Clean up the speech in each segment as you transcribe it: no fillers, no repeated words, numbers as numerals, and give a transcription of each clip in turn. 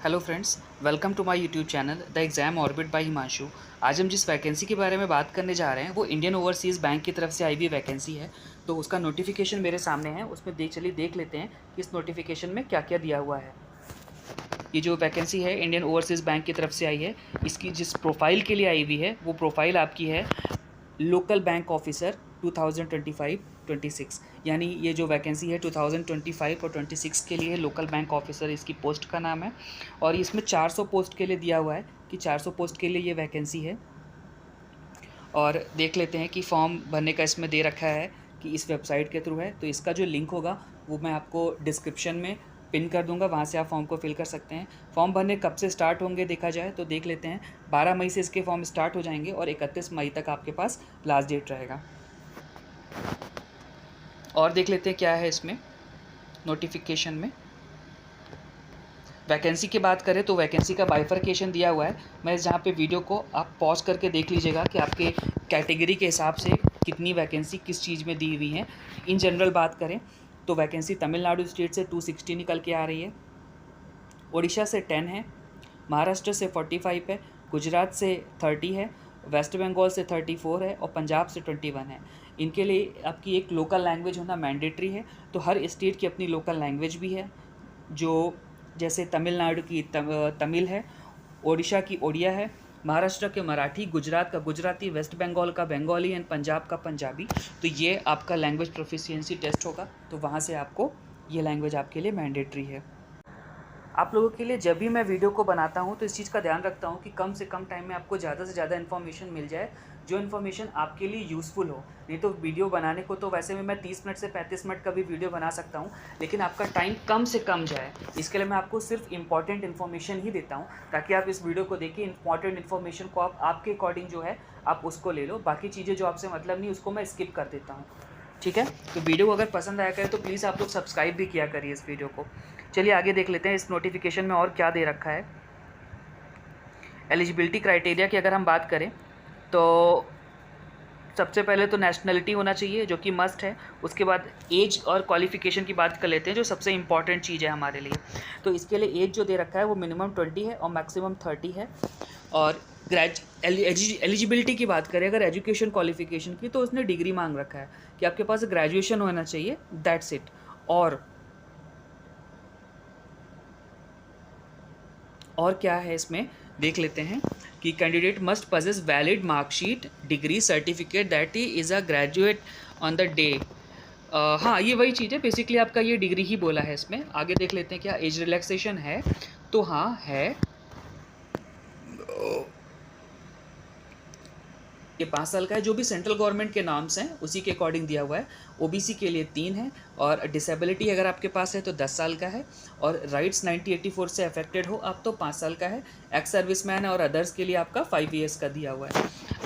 Hello friends, welcome to my YouTube channel the exam orbit by Himanshu. आज हम जिस vacancy के बारे में बात करने जा रहे हैं वो इंडियन ओवरसीज़ बैंक की तरफ से आई हुई वैकेंसी है। तो उसका नोटिफिकेशन मेरे सामने है, उसमें देख लेते हैं कि इस नोटिफिकेशन में क्या क्या दिया हुआ है। ये जो वैकेंसी है इंडियन ओवरसीज़ बैंक की तरफ से आई है, इसकी जिस प्रोफाइल के लिए आई हुई है वो प्रोफाइल आपकी है लोकल बैंक ऑफिसर 2025-26। यानी ये जो वैकेंसी है 2025 और 26 के लिए लोकल बैंक ऑफिसर इसकी पोस्ट का नाम है। और इसमें 400 पोस्ट के लिए दिया हुआ है कि 400 पोस्ट के लिए ये वैकेंसी है। और देख लेते हैं कि फॉर्म भरने का इसमें दे रखा है कि इस वेबसाइट के थ्रू है। तो इसका जो लिंक होगा वो मैं आपको डिस्क्रिप्शन में पिन कर दूंगा, वहाँ से आप फॉर्म को फिल कर सकते हैं। फॉर्म भरने कब से स्टार्ट होंगे देखा जाए तो देख लेते हैं। 12 मई से इसके फॉर्म स्टार्ट हो जाएंगे और 31 मई तक आपके पास लास्ट डेट रहेगा। और देख लेते हैं क्या है इसमें नोटिफिकेशन में। वैकेंसी की बात करें तो वैकेंसी का बाइफरकेशन दिया हुआ है। मैं जहाँ पे वीडियो को आप पॉज करके देख लीजिएगा कि आपके कैटेगरी के हिसाब से कितनी वैकेंसी किस चीज़ में दी हुई है। इन जनरल बात करें तो वैकेंसी तमिलनाडु स्टेट से 260 निकल के आ रही है, उड़ीसा से 10 है, महाराष्ट्र से 45 है, गुजरात से 30 है, वेस्ट बंगाल से 34 है और पंजाब से 21 है। इनके लिए आपकी एक लोकल लैंग्वेज होना मैंडेटरी है। तो हर स्टेट की अपनी लोकल लैंग्वेज भी है, जो जैसे तमिलनाडु की तमिल है, ओडिशा की ओडिया है, महाराष्ट्र के मराठी, गुजरात का गुजराती, वेस्ट बंगाल का बंगाली एंड पंजाब का पंजाबी। तो ये आपका लैंग्वेज प्रोफिशिएंसी टेस्ट होगा, तो वहाँ से आपको ये लैंग्वेज आपके लिए मैंडेटरी है। आप लोगों के लिए जब भी मैं वीडियो को बनाता हूं तो इस चीज़ का ध्यान रखता हूं कि कम से कम टाइम में आपको ज़्यादा से ज़्यादा इन्फॉर्मेशन मिल जाए, जो इन्फॉर्मेशन आपके लिए यूज़फुल हो। नहीं तो वीडियो बनाने को तो वैसे में मैं 30 मिनट से 35 मिनट का भी वीडियो बना सकता हूं, लेकिन आपका टाइम कम से कम जाए इसके लिए मैं आपको सिर्फ इंपॉर्टेंट इन्फॉर्मेशन ही देता हूँ, ताकि आप इस वीडियो को देखिए। इंपॉर्टेंट इन्फॉर्मेशन को आप आपके अकॉर्डिंग जो है आप उसको ले लो, बाकी चीज़ें जो आपसे मतलब नहीं उसको मैं स्किप कर देता हूँ। ठीक है, तो वीडियो को अगर पसंद आया करे तो प्लीज़ आप लोग सब्सक्राइब भी किया करिए इस वीडियो को। चलिए आगे देख लेते हैं इस नोटिफिकेशन में और क्या दे रखा है। एलिजिबिलिटी क्राइटेरिया की अगर हम बात करें तो सबसे पहले तो नेशनलिटी होना चाहिए, जो कि मस्ट है। उसके बाद एज और क्वालिफिकेशन की बात कर लेते हैं, जो सबसे इंपॉर्टेंट चीज़ है हमारे लिए। तो इसके लिए एज जो दे रखा है वो मिनिमम 20 है और मैक्सिमम 30 है। और एलिजिबिलिटी की बात करें अगर एजुकेशन क्वालिफिकेशन की, तो उसने डिग्री मांग रखा है कि आपके पास ग्रेजुएशन होना चाहिए, दैट्स इट। और क्या है इसमें देख लेते हैं कि candidate must possess valid marksheet, degree, certificate that he is a graduate on the day. हाँ, ये वही चीज़ है बेसिकली, आपका ये डिग्री ही बोला है इसमें। आगे देख लेते हैं क्या एज रिलैक्सेशन है, तो हाँ है। ये 5 साल का है, जो भी सेंट्रल गवर्नमेंट के नाम्स हैं उसी के अकॉर्डिंग दिया हुआ है। ओबीसी के लिए 3 है और डिसेबिलिटी अगर आपके पास है तो 10 साल का है। और राइट्स 1984 से अफेक्टेड हो आप तो 5 साल का है। एक्स सर्विसमैन और अदर्स के लिए आपका 5 ईयर्स का दिया हुआ है।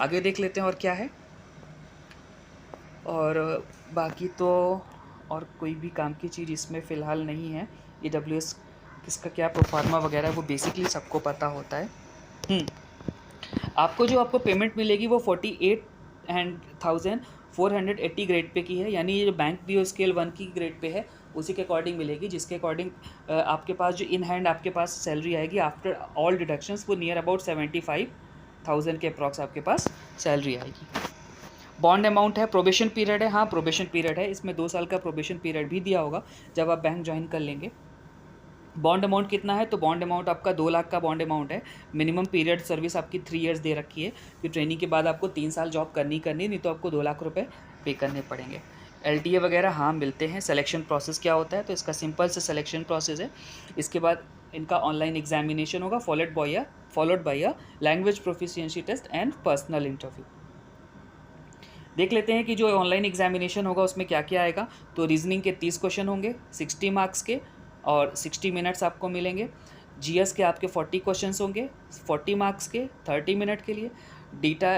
आगे देख लेते हैं और क्या है। और बाकी तो और कोई भी काम की चीज़ इसमें फ़िलहाल नहीं है। EWS किसका क्या प्रोफार्मा वगैरह वो बेसिकली सबको पता होता है। आपको पेमेंट मिलेगी वो 48,480 ग्रेड पे की है, यानी ये जो बैंक पीओ स्केल 1 की ग्रेड पे है उसी के अकॉर्डिंग मिलेगी, जिसके अकॉर्डिंग आपके पास जो इन हैंड आपके पास सैलरी आएगी आफ्टर ऑल डिडक्शंस वो नियर अबाउट 75,000 के अप्रॉक्स आपके पास सैलरी आएगी। बॉन्ड अमाउंट है, प्रोबेशन पीरियड है। हाँ, प्रोबेशन पीरियड है, इसमें 2 साल का प्रोबेशन पीरियड भी दिया होगा जब आप बैंक ज्वाइन कर लेंगे। बॉन्ड अमाउंट कितना है, तो बॉन्ड अमाउंट आपका 2 लाख का बॉन्ड अमाउंट है। मिनिमम पीरियड सर्विस आपकी 3 ईयर्स दे रखी है कि ट्रेनिंग के बाद आपको 3 साल जॉब करनी नहीं तो आपको 2 लाख रुपए पे करने पड़ेंगे। LTA वगैरह हाँ मिलते हैं। सिलेक्शन प्रोसेस क्या होता है, तो इसका सिंपल से सिलेक्शन प्रोसेस है। इसके बाद इनका ऑनलाइन एग्जामिनेशन होगा followed by a language proficiency test and personal interview. देख लेते हैं कि जो ऑनलाइन एग्जामिनेशन होगा उसमें क्या क्या आएगा। तो रीजनिंग के 30 क्वेश्चन होंगे 60 मार्क्स के और 60 मिनट्स आपको मिलेंगे। GS के आपके 40 क्वेश्चंस होंगे 40 मार्क्स के 30 मिनट के लिए। डेटा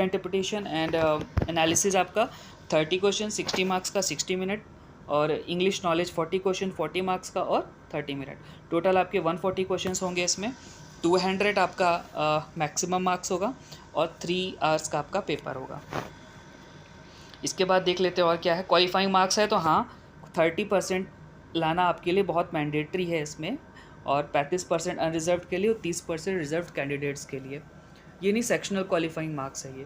इंटरप्रिटेशन एंड एनालिसिस आपका 30 क्वेश्चन 60 मार्क्स का 60 मिनट। और इंग्लिश नॉलेज 40 क्वेश्चन 40 मार्क्स का और 30 मिनट। टोटल आपके 140 क्वेश्चंस होंगे इसमें। 200 आपका मैक्सिमम मार्क्स होगा और 3 आवर्स का आपका पेपर होगा। इसके बाद देख लेते हैं और क्या है। क्वालिफाइंग मार्क्स है तो हाँ 30% लाना आपके लिए बहुत मैंडेटरी है इसमें। और 35% अनरिजर्व्ड के लिए और 30% रिजर्व्ड कैंडिडेट्स के लिए। ये नहीं सेक्शनल क्वालिफाइंग मार्क्स है ये।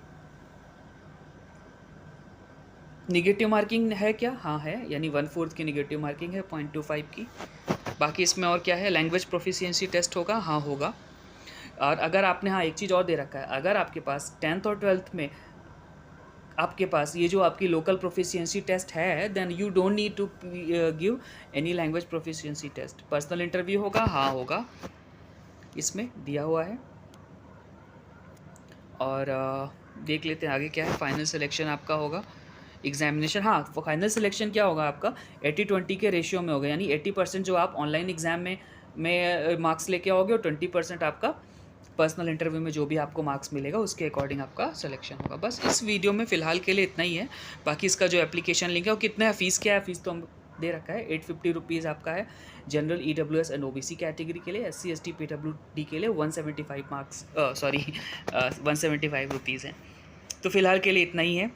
निगेटिव मार्किंग है क्या? हाँ है, यानी 1/4 की निगेटिव मार्किंग है 0.25 की। बाकी इसमें और क्या है, लैंग्वेज प्रोफिशिएंसी टेस्ट होगा, हाँ होगा। और अगर आपने, हाँ एक चीज़ और दे रखा है, अगर आपके पास 10th और 12th में आपके पास ये जो आपकी लोकल प्रोफिशिएंसी टेस्ट है, then you don't need to give any language proficiency test. Personal interview होगा, हाँ होगा, इसमें दिया हुआ है। और देख लेते हैं आगे क्या है। फाइनल सिलेक्शन आपका होगा एग्जामिनेशन, हाँ फाइनल सिलेक्शन क्या होगा आपका 80-20 के रेशियो में होगा, यानी 80% जो आप ऑनलाइन एग्जाम में मार्क्स लेके आओगे और 20% आपका पर्सनल इंटरव्यू में जो भी आपको मार्क्स मिलेगा उसके अकॉर्डिंग आपका सिलेक्शन होगा। बस इस वीडियो में फ़िलहाल के लिए इतना ही है। बाकी इसका जो एप्लीकेशन लिंक है वो कितना है, फ़ीस क्या है, फ़ीस तो हम दे रखा है 850 रुपीज़ आपका है general EWS and OBC category के लिए। SC ST PWD के लिए 175 रुपीज़ हैं। तो फ़िलहाल के लिए इतना ही है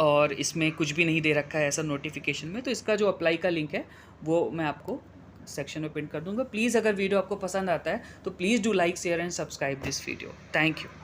और इसमें कुछ भी नहीं दे रखा है ऐसा नोटिफिकेशन में। तो इसका जो अप्लाई का लिंक है वो मैं आपको सेक्शन में पिन कर दूंगा। प्लीज़ अगर वीडियो आपको पसंद आता है तो please do like share and subscribe this video. Thank you.